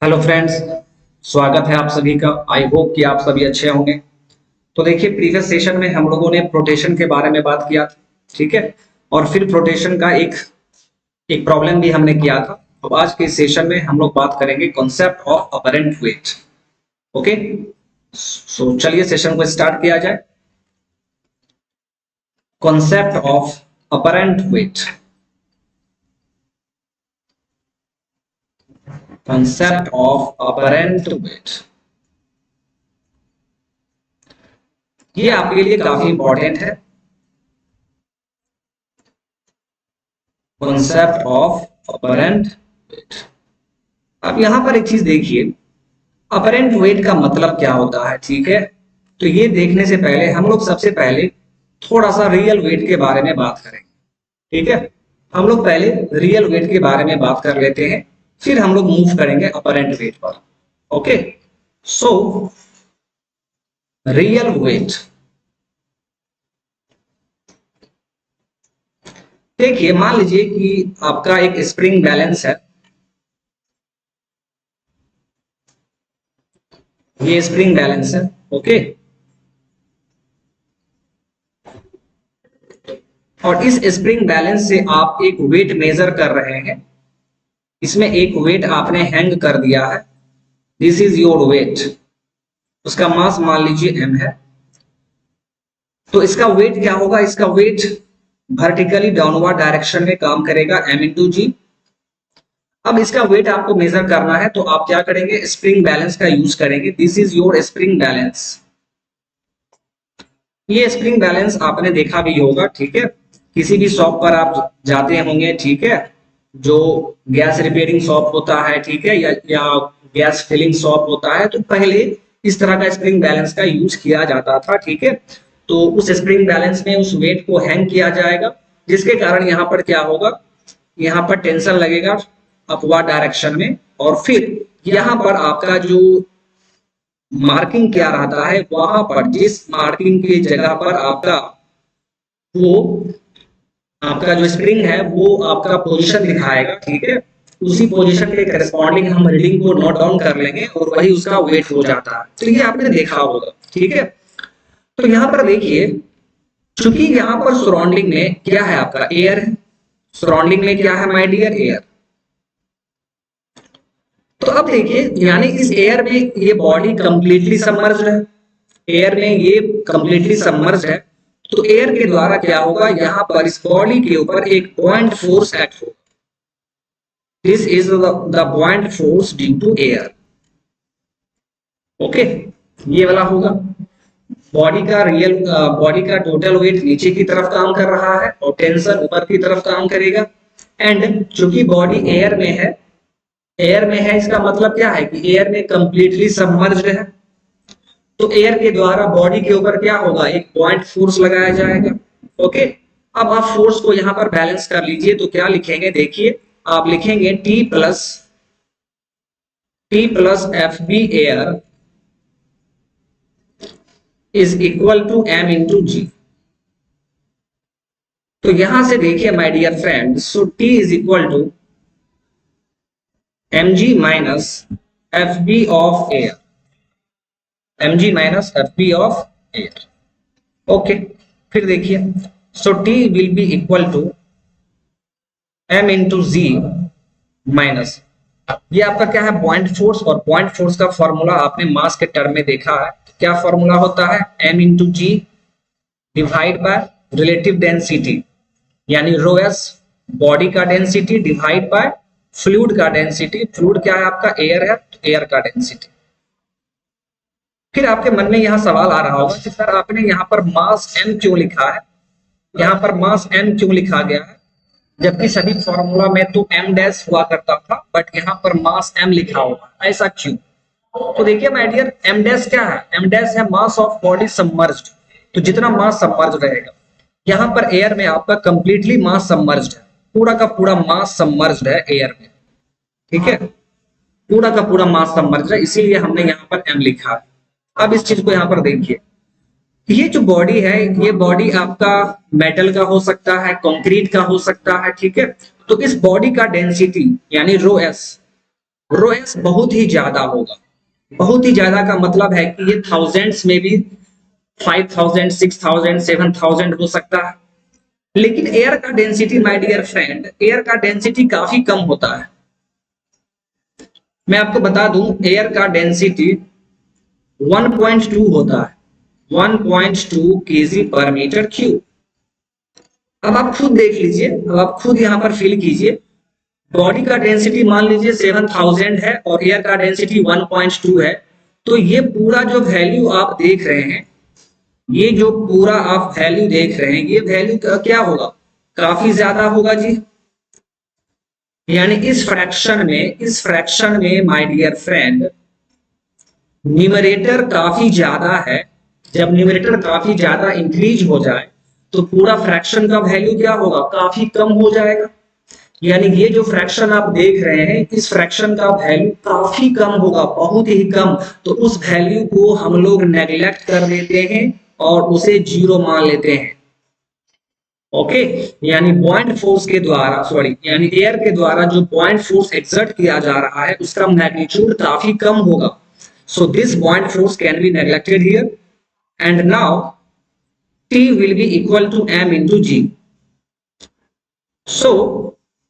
Hello friends. स्वागत है आप सभी का। आई होप कि आप सभी अच्छे होंगे। तो देखिए, प्रीवियस सेशन में हम लोगों ने प्रोटेशन के बारे में बात किया था, ठीक है। और फिर प्रोटेशन का एक एक प्रॉब्लम भी हमने किया था। अब आज के सेशन में हम लोग बात करेंगे concept of apparent weight. Okay, so चलिए सेशन को स्टार्ट किया जाए। Concept of apparent weight. Concept of apparent weight, ये आपके लिए काफी इंपॉर्टेंट है। Concept of apparent weight. अब यहां पर एक चीज देखिए, अपरेंट वेट का मतलब क्या होता है, ठीक है। तो ये देखने से पहले हम लोग सबसे पहले थोड़ा सा रियल वेट के बारे में बात करेंगे, ठीक है। हम लोग पहले रियल वेट के बारे में बात कर लेते हैं, फिर हम लोग मूव करेंगे अपरेंट वेट पर। Okay, so real weight. देखिए, मान लीजिए कि आपका एक स्प्रिंग बैलेंस है। ये स्प्रिंग बैलेंस है, ओके। और इस स्प्रिंग बैलेंस से आप एक वेट मेजर कर रहे हैं। इसमें एक वेट आपने हैंग कर दिया है। This is your weight. उसका मास मान लीजिए m है। तो इसका वेट क्या होगा? इसका वेट वर्टिकली डाउनवर्ड डायरेक्शन में काम करेगा, m इंटू जी। अब इसका वेट आपको मेजर करना है, तो आप क्या करेंगे? स्प्रिंग बैलेंस का यूज करेंगे। This is your spring balance. ये स्प्रिंग बैलेंस आपने देखा भी होगा, ठीक है। किसी भी शॉप पर आप जाते होंगे, ठीक है। जो गैस रिपेयरिंग शॉप होता है, ठीक है, या गैस फिलिंग शॉप होता है, तो पहले इस तरह का स्प्रिंग बैलेंस का यूज किया जाता था, ठीक है। तो उस स्प्रिंग बैलेंस में उस वेट को हैंग किया जाएगा, जिसके कारण यहाँ पर क्या होगा? यहाँ पर टेंशन लगेगा अपवर्ड डायरेक्शन में, और फिर यहाँ पर आपका जो मार्किंग क्या रहता है, वहां पर जिस मार्किंग की जगह पर वो आपका जो स्प्रिंग है वो आपका पोजीशन दिखाएगा, ठीक है। उसी पोजीशन के करस्पॉन्डिंग हम रीडिंग को नोट डाउन कर लेंगे और वही उसका वेट हो जाता है। तो ये आपने देखा होगा, ठीक है। तो यहाँ पर देखिए, चूंकि यहाँ पर सराउंडिंग में क्या है? आपका एयर है। सराउंडिंग में क्या है माय डियर? एयर। तो अब देखिए, यानी इस एयर में ये बॉडी कंप्लीटली सबमर्ज्ड है। एयर में ये कंप्लीटली सबमर्ज है। तो एयर के द्वारा क्या होगा? यहाँ पर इस बॉडी के ऊपर एक पॉइंट फोर्स एक्ट होगा। This is the point force due to air. Okay, ये वाला होगा। बॉडी का टोटल वेट नीचे की तरफ काम कर रहा है और टेंशन ऊपर की तरफ काम करेगा। एंड चूंकि बॉडी एयर में है, इसका मतलब क्या है कि एयर में कंप्लीटली सबमर्ज्ड है। तो एयर के द्वारा बॉडी के ऊपर क्या होगा? एक पॉइंट फोर्स लगाया जाएगा। ओके, अब आप फोर्स को यहां पर बैलेंस कर लीजिए, तो क्या लिखेंगे? देखिए, आप लिखेंगे T plus F B air is equal to M into G. तो यहां से देखिए my dear friend, so T is equal to M G minus F B of air. mg minus F B of air. Okay, फिर देखिए, so T will be equal to m into G minus, ये आपका क्या है? Point force. और point force का formula आपने mass के टर्म में देखा है। क्या फॉर्मूला होता है? m into g divide by relative density, यानी रो एस बॉडी का डेंसिटी डिवाइड बाय फ्लूइड का डेंसिटी। फ्लूइड क्या है? आपका एयर है, तो एयर का डेंसिटी। फिर आपके मन में यहां सवाल आ रहा होगा कि सर आपने यहाँ पर मास m क्यों लिखा है? यहाँ पर मास m क्यों लिखा गया है, जबकि सभी फॉर्मूला में तो m डैश हुआ करता था, बट यहाँ पर मास m लिखा होगा, ऐसा क्यों? तो देखिए माय डियर, m डैश क्या है? m डैश है मास ऑफ बॉडी सबमर्ज्ड। तो जितना मास सबमर्ज्ड रहेगा, यहाँ पर एयर में आपका कंप्लीटली मास सबमर्ज्ड है। पूरा का पूरा मास सबमर्ज्ड है एयर में, ठीक है। पूरा का पूरा मास सबमर्ज्ड है, इसीलिए हमने यहाँ पर m लिखा है। अब इस चीज को यहाँ पर देखिए, ये जो बॉडी है, ये बॉडी आपका मेटल का हो सकता है, कंक्रीट का हो सकता है, ठीक है। तो इस बॉडी का डेंसिटी यानी रो एस, रो एस बहुत ही ज्यादा होगा। बहुत ही ज्यादा का मतलब है कि ये थाउजेंड्स में भी 5000, 6000, 7000 हो सकता है। लेकिन एयर का density my dear friend, air का डेंसिटी काफी कम होता है। मैं आपको बता दूं एयर का डेंसिटी 1.2 होता है, 1.2 केजी पर मीटर क्यूब। अब आप खुद देख लीजिए, अब आप खुद यहाँ पर फील कीजिए। बॉडी का डेंसिटी मान लीजिए 7000 है और एयर का डेंसिटी 1.2 है, तो ये पूरा जो वैल्यू आप देख रहे हैं, ये जो पूरा आप वैल्यू देख रहे हैं, ये वैल्यू क्या होगा, काफी ज्यादा होगा जी। यानी इस फ्रैक्शन में माय डियर फ्रेंड न्यूमरेटर काफी ज्यादा है। जब न्यूमरेटर काफी ज्यादा इंक्रीज हो जाए तो पूरा फ्रैक्शन का वैल्यू क्या होगा, काफी कम हो जाएगा। यानी ये जो फ्रैक्शन आप देख रहे हैं, इस फ्रैक्शन का वैल्यू काफी कम होगा, बहुत ही कम। तो उस वैल्यू को हम लोग नेग्लेक्ट कर देते हैं और उसे जीरो मान लेते हैं। ओके, यानी पॉइंट फोर्स के द्वारा, सॉरी, यानी एयर के द्वारा जो पॉइंट फोर्स एक्सर्ट किया जा रहा है उसका मैग्नीट्यूड काफी कम होगा। So this point force can be neglected here and now T will be equal to m into g. So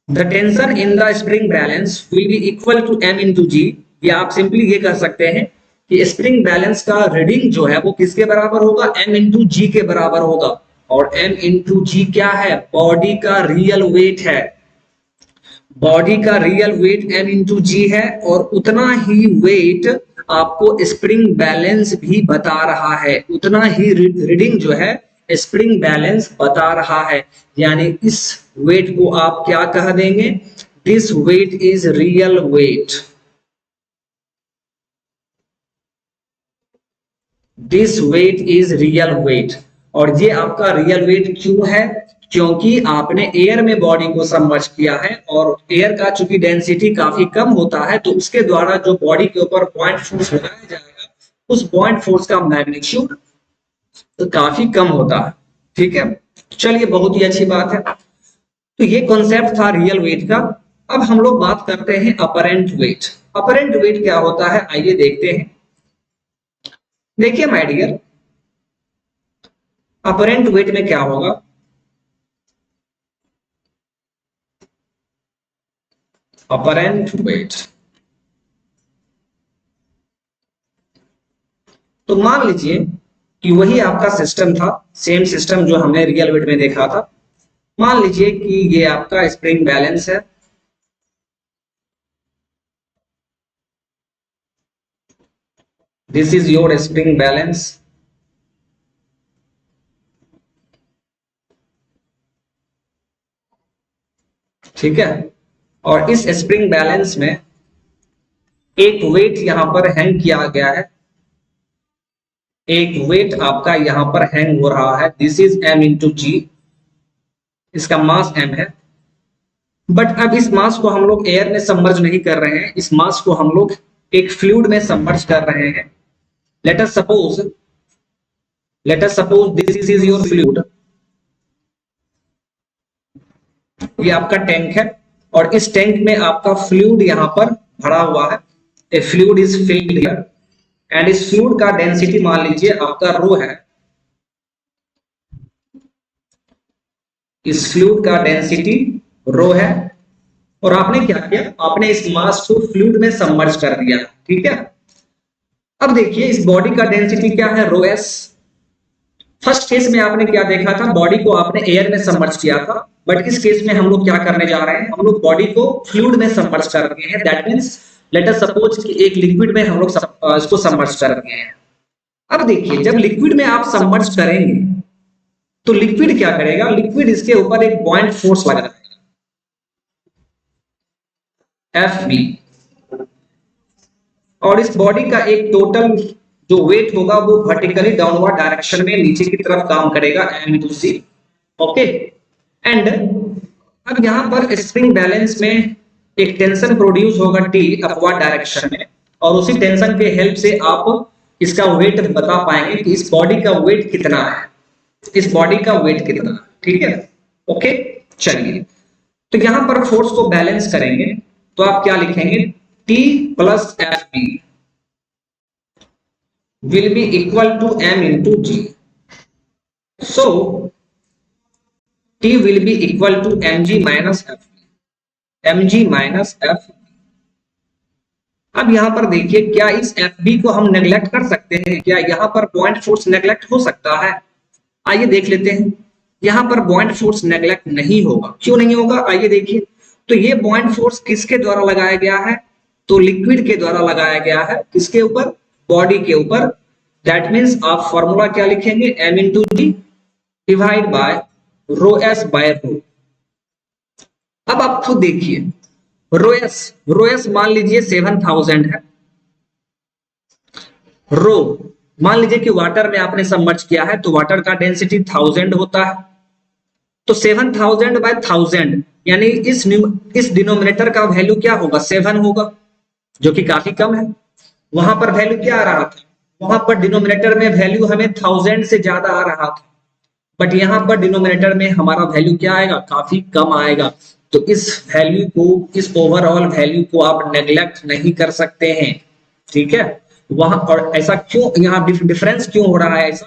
the tension in the spring balance will be equal to m into g. या आप simply ये कह सकते हैं कि spring balance का reading जो है वो किसके बराबर होगा, m into g के बराबर होगा। और m into g क्या है, बॉडी का रियल वेट है। बॉडी का real weight m into g है और उतना ही वेट आपको स्प्रिंग बैलेंस भी बता रहा है, उतना ही रीडिंग जो है स्प्रिंग बैलेंस बता रहा है। यानी इस वेट को आप क्या कह देंगे, this weight is real weight. This weight is real weight. और ये आपका रियल वेट क्यों है, क्योंकि आपने एयर में बॉडी को सबमर्ज किया है और एयर का चूंकि डेंसिटी काफी कम होता है तो उसके द्वारा जो बॉडी के ऊपर पॉइंट फोर्स लगाया जाएगा उस पॉइंट फोर्स का मैग्नीट्यूड तो काफी कम होता है। ठीक है, चलिए बहुत ही अच्छी बात है। तो ये कॉन्सेप्ट था रियल वेट का। अब हम लोग बात करते हैं अपरेंट वेट। अपरेंट वेट क्या होता है, आइए देखते हैं। देखिए माय डियर, अपरेंट वेट में क्या होगा, अपरेंट वेट, तो मान लीजिए कि वही आपका सिस्टम था, सेम सिस्टम जो हमने रियल वेट में देखा था। मान लीजिए कि ये आपका स्प्रिंग बैलेंस है, this is your spring balance. ठीक है, और इस स्प्रिंग बैलेंस में एक वेट यहां पर हैंग किया गया है, एक वेट आपका यहां पर हैंग हो रहा है, दिस इज m इंटू जी, इसका मास m है। बट अब इस मास को हम लोग एयर में सबमर्ज नहीं कर रहे हैं, इस मास को हम लोग एक फ्लूइड में सबमर्ज कर रहे हैं। Let us suppose this is your fluid, ये आपका टैंक है और इस टैंक में आपका फ्लूइड यहां पर भरा हुआ है, ए fluid is filled here and इस फ्लूइड का डेंसिटी मान लीजिए आपका रो है। इस फ्लूइड का डेंसिटी रो है और आपने क्या किया, आपने इस मास को फ्लूइड में सबमर्ज कर दिया। ठीक है, अब देखिए इस बॉडी का डेंसिटी क्या है, रो एस। फर्स्ट केस में आपने क्या देखा था, बॉडी को आपने एयर में सबमर्ज किया था, बट इस केस में हम लोग क्या करने जा रहे हैं, हम लोग बॉडी को फ्लूइड में सबमर्ज कर रहे हैं। That means let us suppose कि एक लिक्विड में हम लोग इसको सबमर्ज कर रहे हैं। अब देखिए जब लिक्विड में आप सबमर्ज करेंगे तो लिक्विड क्या करेगा, लिक्विड इसके ऊपर एक पॉइंट फोर्स लगाएगा Fb, और इस बॉडी का एक टोटल जो वेट होगा वो वर्टिकली डाउनवर्ड डायरेक्शन में नीचे की तरफ काम करेगा m into c। Okay, and अब यहां पर स्प्रिंग बैलेंस में एक टेंशन प्रोड्यूस होगा T अपवर्ड डायरेक्शन में, और उसी टेंशन के हेल्प से आप इसका वेट बता पाएंगे कि इस बॉडी का वेट कितना है, इस बॉडी का वेट कितना। ठीक है, ओके, चलिए तो यहां पर फोर्स को बैलेंस करेंगे तो आप क्या लिखेंगे, T plus FB will be equal to M into G. So T will be equal to mg minus FB. अब यहां पर देखिए, क्या इस FB को हम नेग्लेक्ट कर सकते हैं? क्या यहां पर पॉइंट फोर्स नेग्लेक्ट हो सकता है? आइए देख लेते हैं। यहां पर पॉइंट फोर्स नेग्लेक्ट नहीं होगा। क्यों नहीं होगा? आइए देखिए। तो ये पॉइंट फोर्स किसके द्वारा लगाया गया है? तो लिक्विड के द्वारा लगाया गया है। किसके ऊपर? बॉडी के ऊपर। दैट मीन्स आप फॉर्मूला क्या लिखेंगे? m into D divide by rho S by rho. अब आप खुद देखिए, रो एस मान लीजिए 7000 है। रो मान लीजिए कि वाटर में आपने सबमर्ज किया है, तो वाटर का डेंसिटी 1000 होता है। तो 7000 बाय 1000 यानी इस डिनोमिनेटर का वैल्यू क्या होगा? 7 होगा, जो कि काफी कम है। वहां पर वैल्यू क्या आ रहा था? वहां पर डिनोमिनेटर में वैल्यू हमें 1000 से ज्यादा आ रहा था, बट यहां पर डिनोमिनेटर में हमारा वैल्यू क्या आएगा? काफी कम आएगा। तो इस वैल्यू को, इस ओवरऑल वैल्यू को आप नेग्लेक्ट नहीं कर सकते हैं, ठीक है? वहां और ऐसा क्यों, यहाँ डिफरेंस क्यों हो रहा है ऐसा?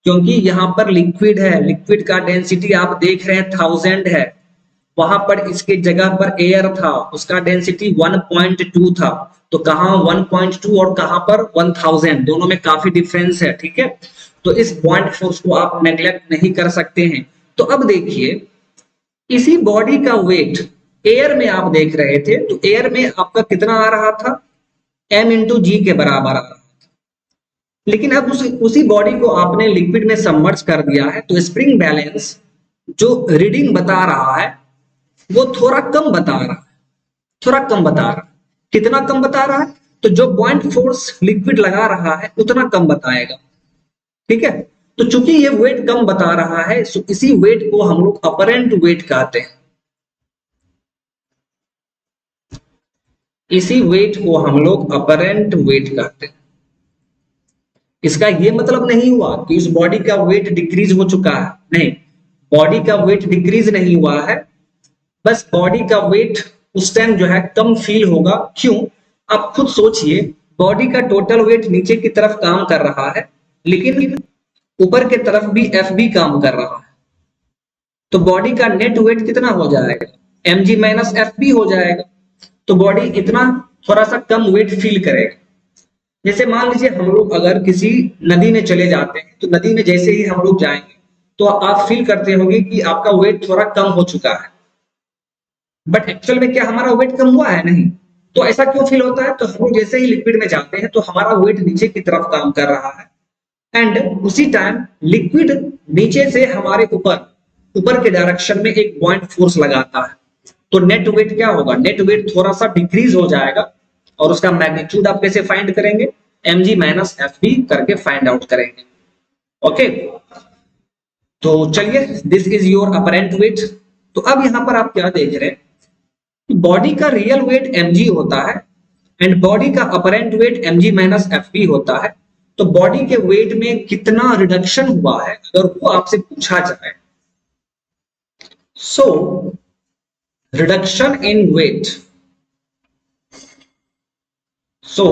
क्योंकि यहाँ पर लिक्विड है, लिक्विड का डेंसिटी आप देख रहे हैं 1000 है। वहां पर इसके जगह पर एयर था, उसका डेंसिटी 1.2 था। तो कहाँ 1.2 और कहां पर 1000, दोनों में काफी डिफरेंस है, ठीक है? तो इस पॉइंट फोर्स को आप नेग्लेक्ट नहीं कर सकते हैं। तो अब देखिए, इसी बॉडी का वेट एयर में आप देख रहे थे, तो एयर में आपका कितना आ रहा था? m इंटू जी के बराबर आ रहा था। लेकिन अब उसी बॉडी को आपने लिक्विड में सबमर्ज कर दिया है, तो स्प्रिंग बैलेंस जो रीडिंग बता रहा है वो थोड़ा कम बता रहा है, थोड़ा कम बता रहा है। कितना कम बता रहा है? तो जो पॉइंट फोर्स लिक्विड लगा रहा है उतना कम बताएगा, ठीक है? तो चूंकि ये वेट कम बता रहा है, सो इसी वेट को हम लोग अपरेंट वेट कहते हैं। इसी वेट को हम लोग अपरेंट वेट कहते हैं। इसका ये मतलब नहीं हुआ कि इस बॉडी का वेट डिक्रीज हो चुका है, नहीं, बॉडी का वेट डिक्रीज नहीं हुआ है, बस बॉडी का वेट उस टाइम जो है कम फील होगा। क्यों? आप खुद सोचिए, बॉडी का टोटल वेट नीचे की तरफ काम कर रहा है, लेकिन ऊपर की तरफ भी एफ भी काम कर रहा है। तो बॉडी का नेट वेट कितना हो जाएगा? mg माइनस एफ बी हो जाएगा। तो बॉडी इतना थोड़ा सा कम वेट फील करेगा। जैसे मान लीजिए हम लोग अगर किसी नदी में चले जाते हैं, तो नदी में जैसे ही हम लोग जाएंगे तो आप फील करते होंगे कि आपका वेट थोड़ा कम हो चुका है, बट एक्चुअल में क्या हमारा वेट कम हुआ है? नहीं। तो ऐसा क्यों फील होता है? तो हम लोग जैसे ही लिक्विड में जाते हैं तो हमारा वेट नीचे की तरफ काम कर रहा है, एंड उसी टाइम लिक्विड नीचे से हमारे ऊपर ऊपर के डायरेक्शन में एक पॉइंट फोर्स लगाता है। तो नेट वेट क्या होगा? नेट वेट थोड़ा सा डिक्रीज हो जाएगा, और उसका मैग्नीट्यूड आप कैसे फाइंड करेंगे? mg माइनस एफ बी करके फाइंड आउट करेंगे। ओके, तो चलिए, this is your apparent wait. तो अब यहां पर आप क्या देख रहे हैं? बॉडी का रियल वेट mg होता है, एंड बॉडी का apparent weight mg minus F B होता है। तो बॉडी के वेट में कितना रिडक्शन हुआ है अगर वो आपसे पूछा जाए, so reduction in weight, so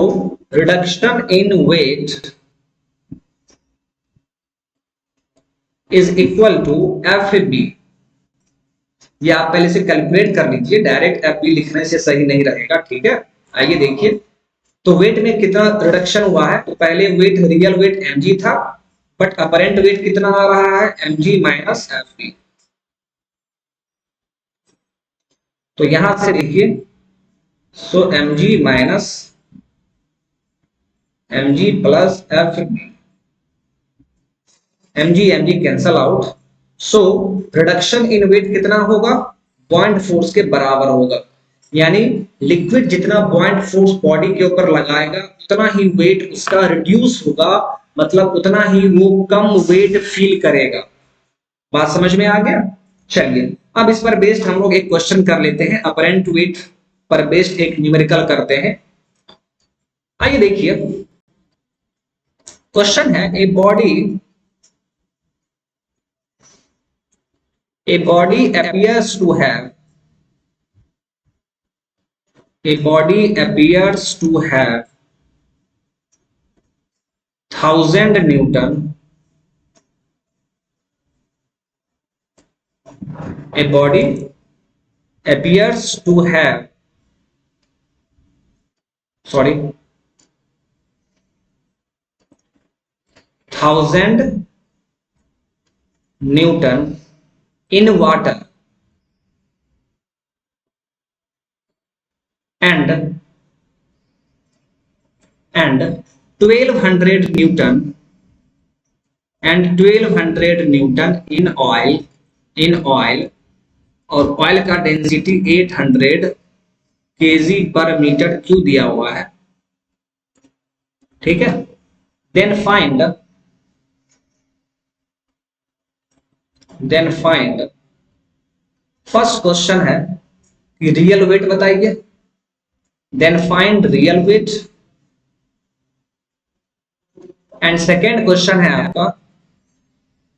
reduction in weight is equal to FB। ये आप पहले से कैलकुलेट कर लीजिए, डायरेक्ट FB लिखने से सही नहीं रहेगा, ठीक है? आइए देखिए, तो वेट में कितना रिडक्शन हुआ है? तो पहले वेट, रियल वेट mg था, बट अपरेंट वेट कितना आ रहा है? mg minus FB। तो यहां से देखिए, so mg minus mg plus FB, mg cancel out. So reduction in weight कितना होगा? पॉइंट फोर्स के बराबर होगा। यानी लिक्विड जितना पॉइंट फोर्स बॉडी के ऊपर लगाएगा उतना ही वेट उसका रिड्यूस होगा, मतलब उतना ही वो कम वेट फील करेगा। बात समझ में आ गया? चलिए, अब इस पर बेस्ड हम लोग एक क्वेश्चन कर लेते हैं, अपरेंट वेट पर बेस्ड एक न्यूमेरिकल करते हैं। आइए देखिए, क्वेश्चन है, a body appears to have A body appears to have 1000 Newton. A body appears to have, sorry, 1000 Newton in water and 1200 Newton in oil और ऑयल का डेंसिटी 800 kg पर मीटर क्यूब दिया हुआ है, ठीक है। देन फाइंड फर्स्ट क्वेश्चन है कि रियल वेट बताइए, then find real weight. And second question है आपका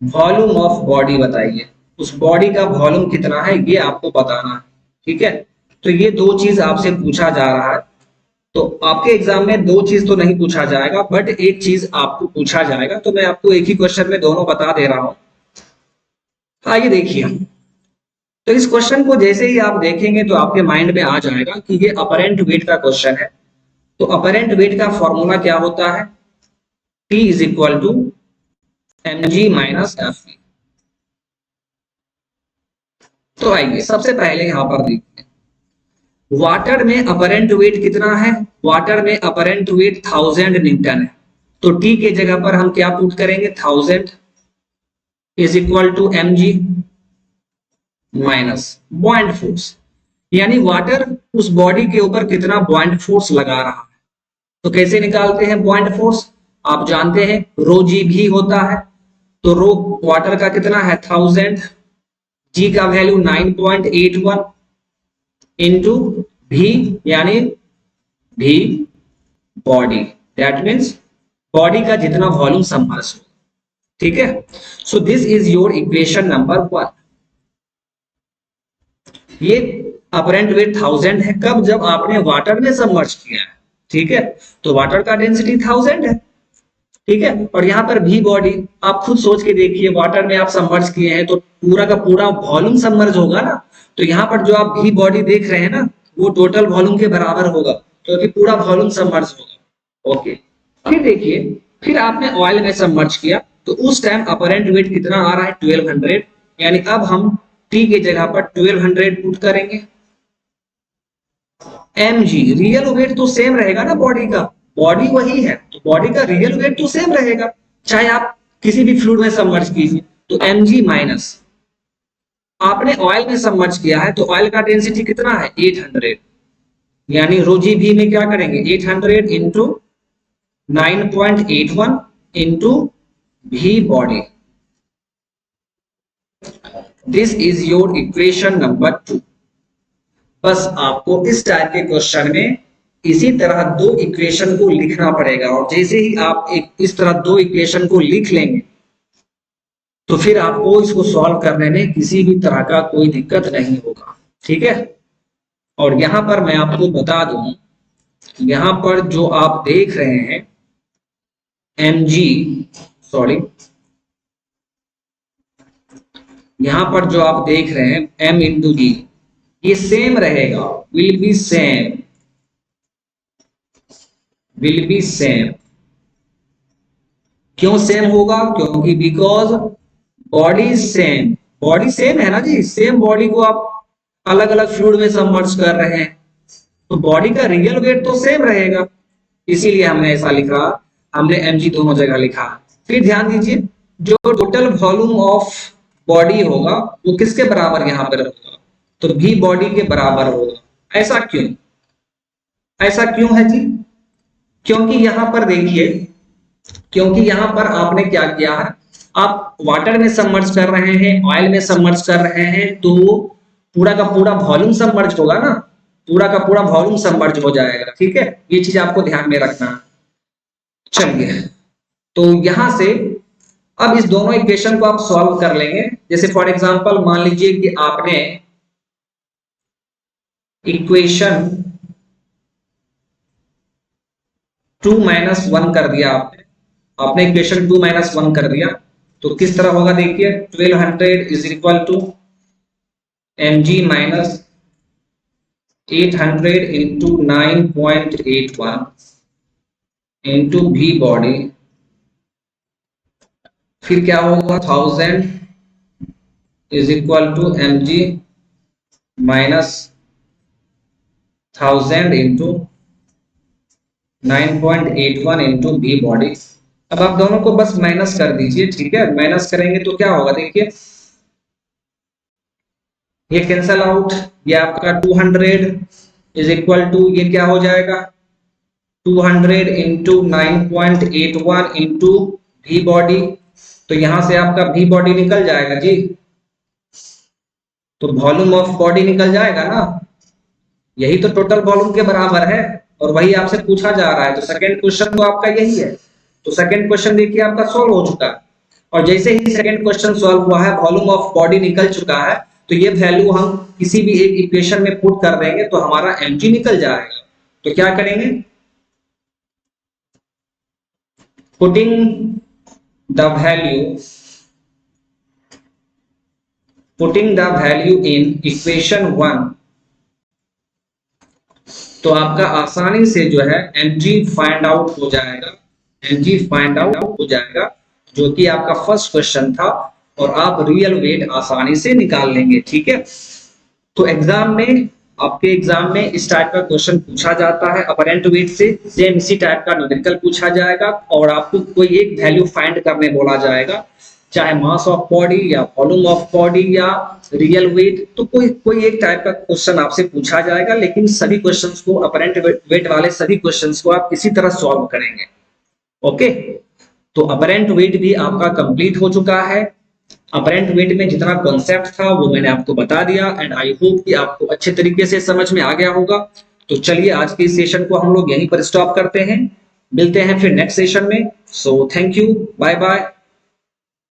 वॉल्यूम ऑफ बॉडी बताइए, उस बॉडी का वॉल्यूम कितना है ये आपको बताना है, ठीक है। तो ये दो चीज आपसे पूछा जा रहा है। तो आपके एग्जाम में दो चीज तो नहीं पूछा जाएगा, बट एक चीज आपको पूछा जाएगा। तो मैं आपको एक ही क्वेश्चन में दोनों बता दे रहा हूं। आइए देखिए, तो इस क्वेश्चन को जैसे ही आप देखेंगे तो आपके माइंड में आ जाएगा कि ये अपरेंट वेट का क्वेश्चन है। तो अपरेंट वेट का फॉर्मूला क्या होता है, T is equal to mg minus F. तो आइए सबसे पहले यहां पर देखते हैं वाटर में अपरेंट वेट कितना है। वाटर में अपरेंट वेट 1000 न्यूटन है। तो T के जगह पर हम क्या पुट करेंगे, 1000 is equal to mg minus buoyant force, यानी वाटर उस बॉडी के ऊपर कितना बॉइंट फोर्स लगा रहा है। तो कैसे निकालते हैं बॉइंट फोर्स, आप जानते हैं रो जी भी होता है। तो रो वाटर का कितना है 1000, जी का वैल्यू 9.81 इंटू भी, यानी भी बॉडी, दैट मीन्स बॉडी का जितना वॉल्यूम सबमर्ज हो, ठीक है। So this is your equation number 1। ये अपरेंट वेट 1000 है, कब, जब आपने वाटर में सबमर्ज किया है, ठीक है। तो वाटर का डेंसिटी 1000 है, ठीक है। और यहाँ पर भी बॉडी आप खुद सोच के देखिए, वाटर में आप सबमर्ज किए हैं तो पूरा का पूरा वॉल्यूम सबमर्ज होगा ना। तो यहाँ पर जो आप भी बॉडी देख रहे हैं ना, वो टोटल वॉल्यूम के बराबर होगा, क्योंकि तो पूरा वॉल्यूम सबमर्ज होगा। ओके, फिर देखिए, फिर आपने ऑयल में सबमर्ज किया तो उस टाइम अपरेंट वेट कितना आ रहा है 1200, यानी अब हम टी के जगह पर 1200 पुट करेंगे। mg रियल वेट तो सेम रहेगा ना बॉडी का, बॉडी वही है तो बॉडी का रियल वेट तो सेम रहेगा, चाहे आप किसी भी फ्लूइड में सबमर्ज कीजिए। तो mg माइनस आपने ऑयल में सबमर्ज किया है तो ऑयल का डेंसिटी कितना है 800, यानी रो जी भी में क्या करेंगे 800 इंटू 9.81 इंटू भी body. This is your equation number 2। बस आपको इस टाइप के क्वेश्चन में इसी तरह दो इक्वेशन को लिखना पड़ेगा, और जैसे ही आप इस तरह दो इक्वेशन को लिख लेंगे तो फिर आपको इसको सॉल्व करने में किसी भी तरह का कोई दिक्कत नहीं होगा, ठीक है। और यहां पर मैं आपको बता दूं, यहां पर जो आप देख रहे हैं यहां पर जो आप देख रहे हैं m इंटू जी, ये सेम रहेगा, विल बी सेम। क्यों सेम होगा, क्योंकि बिकॉज बॉडी सेम है ना जी, सेम बॉडी को आप अलग अलग फ्लूइड में सबमर्ज कर रहे हैं तो बॉडी का रियल वेट तो सेम रहेगा, इसीलिए हमने ऐसा लिखा, हमने mg दोनों जगह लिखा। फिर ध्यान दीजिए, जो टोटल वॉल्यूम ऑफ बॉडी होगा वो किसके बराबर यहां पर होगा, तो भी बॉडी के बराबर होगा। ऐसा क्यों है जी, क्योंकि यहां पर देखिए, क्योंकि यहां पर आपने क्या किया है, आप वाटर में सबमर्ज कर रहे हैं, ऑयल में सबमर्ज कर रहे हैं, तो पूरा का पूरा वॉल्यूम सबमर्ज होगा ना, पूरा का पूरा वॉल्यूम सबमर्ज हो जाएगा, ठीक है। ये चीज आपको ध्यान में रखना। चलिए, तो यहां से अब इस दोनों इक्वेशन को आप सॉल्व कर लेंगे। जैसे फॉर एग्जांपल मान लीजिए कि आपने इक्वेशन 2 माइनस 1 कर दिया आपने इक्वेशन 2 माइनस 1 कर दिया, तो किस तरह होगा देखिए, 1200 is equal to mg minus 800 into 9.81 into v body, फिर क्या होगा 1000 is equal to mg minus 1000 into 9.81 into v body. अब आप दोनों को बस माइनस कर दीजिए, ठीक है, माइनस करेंगे तो क्या होगा देखिए, ये कैंसल आउट, ये आपका 200 इज इक्वल टू, ये क्या हो जाएगा 200 इंटू 9.81 इंटू वी बॉडी, तो यहां से आपका वी बॉडी निकल जाएगा जी, तो वॉल्यूम ऑफ बॉडी निकल जाएगा ना, यही तो टोटल वॉल्यूम के बराबर है और वही आपसे पूछा जा रहा है, तो सेकंड क्वेश्चन तो आपका यही है। तो सेकंड क्वेश्चन देखिए आपका सॉल्व हो चुका है, और जैसे ही सेकंड क्वेश्चन सॉल्व हुआ है, वॉल्यूम ऑफ बॉडी निकल चुका है, तो ये वैल्यू हम किसी भी एक इक्वेशन में पुट कर देंगे तो हमारा mg निकल जाएगा। तो क्या करेंगे, putting the value in equation 1, तो आपका आसानी से जो है mg फाइंड आउट हो जाएगा, mg फाइंड आउट हो जाएगा, जो कि आपका फर्स्ट क्वेश्चन था, और आप रियल वेट आसानी से निकाल लेंगे, ठीक है। तो एग्जाम में, आपके एग्जाम में इस टाइप का क्वेश्चन पूछा जाता है, अपरेंट वेट से सेम इसी टाइप का न्यूमेरिकल पूछा जाएगा, और आपको कोई एक वैल्यू फाइंड करने बोला जाएगा, चाहे मास ऑफ बॉडी या वॉल्यूम ऑफ बॉडी या रियल वेट, तो कोई एक टाइप का क्वेश्चन आपसे पूछा जाएगा, लेकिन सभी क्वेश्चंस को, अपरेंट वेट वाले सभी क्वेश्चंस को आप इसी तरह सॉल्व करेंगे। ओके, तो अपरेंट वेट भी आपका कंप्लीट हो चुका है। अपरेंट वेट में जितना कॉन्सेप्ट था वो मैंने आपको बता दिया, एंड आई होप कि आपको अच्छे तरीके से समझ में आ गया होगा। तो चलिए आज के सेशन को हम लोग यहीं पर स्टॉप करते हैं, मिलते हैं फिर नेक्स्ट सेशन में। So thank you, bye bye.